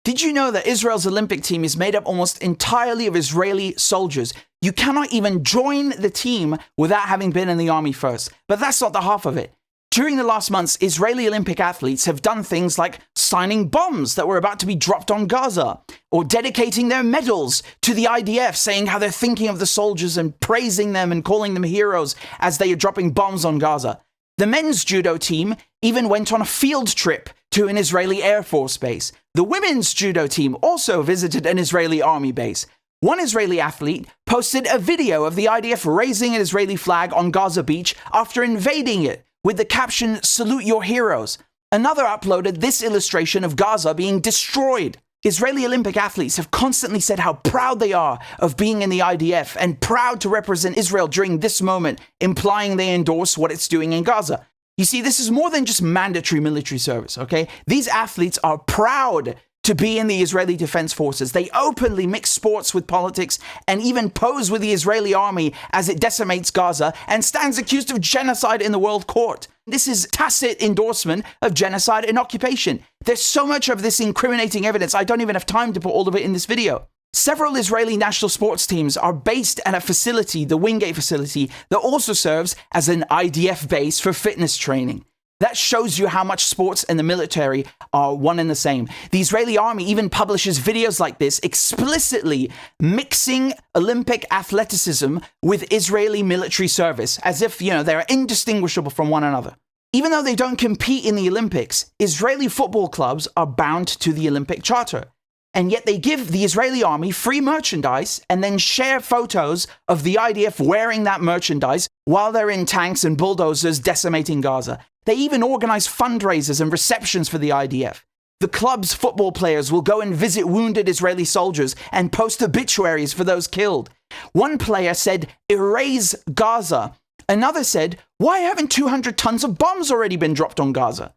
Did you know that Israel's Olympic team is made up almost entirely of Israeli soldiers? You cannot even join the team without having been in the army first. But that's not the half of it. During the last months, Israeli Olympic athletes have done things like signing bombs that were about to be dropped on Gaza, or dedicating their medals to the IDF, saying how they're thinking of the soldiers and praising them and calling them heroes as they are dropping bombs on Gaza. The men's judo team even went on a field trip to an Israeli Air Force base. The women's judo team also visited an Israeli army base. One Israeli athlete posted a video of the IDF raising an Israeli flag on Gaza beach after invading it, with the caption, "Salute your heroes." Another uploaded this illustration of Gaza being destroyed. Israeli Olympic athletes have constantly said how proud they are of being in the IDF and proud to represent Israel during this moment, implying they endorse what it's doing in Gaza. You see, this is more than just mandatory military service, okay? These athletes are proud to be in the Israeli Defense Forces. They openly mix sports with politics and even pose with the Israeli army as it decimates Gaza and stands accused of genocide in the World Court. This is tacit endorsement of genocide and occupation. There's so much of this incriminating evidence, I don't even have time to put all of it in this video. Several Israeli national sports teams are based at a facility, the Wingate facility, that also serves as an IDF base for fitness training. That shows you how much sports and the military are one and the same. The Israeli army even publishes videos like this, explicitly mixing Olympic athleticism with Israeli military service, as if, they're indistinguishable from one another. Even though they don't compete in the Olympics, Israeli football clubs are bound to the Olympic Charter. And yet they give the Israeli army free merchandise and then share photos of the IDF wearing that merchandise while they're in tanks and bulldozers decimating Gaza. They even organize fundraisers and receptions for the IDF. The club's football players will go and visit wounded Israeli soldiers and post obituaries for those killed. One player said, "Erase Gaza." Another said, "Why haven't 200 tons of bombs already been dropped on Gaza?"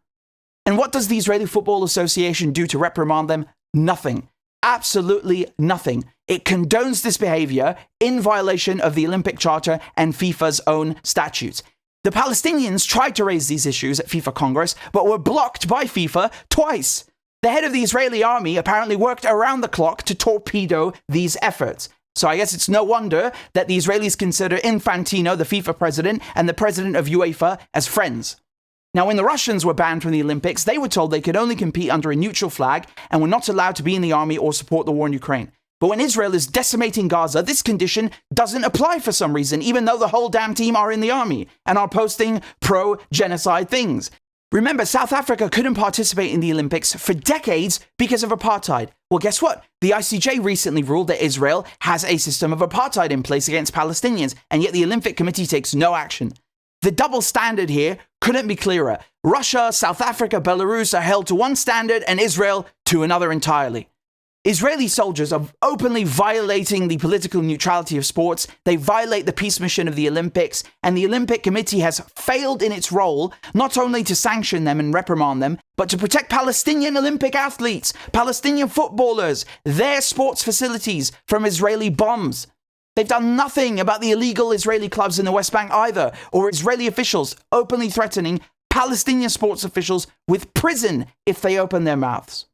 And what does the Israeli Football Association do to reprimand them? Nothing. Absolutely nothing. It condones this behavior in violation of the Olympic Charter and FIFA's own statutes. The Palestinians tried to raise these issues at FIFA Congress, but were blocked by FIFA twice. The head of the Israeli army apparently worked around the clock to torpedo these efforts. So I guess it's no wonder that the Israelis consider Infantino, the FIFA president, and the president of UEFA as friends. Now, when the Russians were banned from the Olympics, they were told they could only compete under a neutral flag and were not allowed to be in the army or support the war in Ukraine. But when Israel is decimating Gaza, this condition doesn't apply for some reason, even though the whole damn team are in the army and are posting pro-genocide things. Remember, South Africa couldn't participate in the Olympics for decades because of apartheid. Well, guess what? The ICJ recently ruled that Israel has a system of apartheid in place against Palestinians, and yet the Olympic Committee takes no action. The double standard here couldn't be clearer. Russia, South Africa, Belarus are held to one standard and Israel to another entirely. Israeli soldiers are openly violating the political neutrality of sports. They violate the peace mission of the Olympics, and the Olympic Committee has failed in its role not only to sanction them and reprimand them, but to protect Palestinian Olympic athletes, Palestinian footballers, their sports facilities from Israeli bombs. They've done nothing about the illegal Israeli clubs in the West Bank either, or Israeli officials openly threatening Palestinian sports officials with prison if they open their mouths.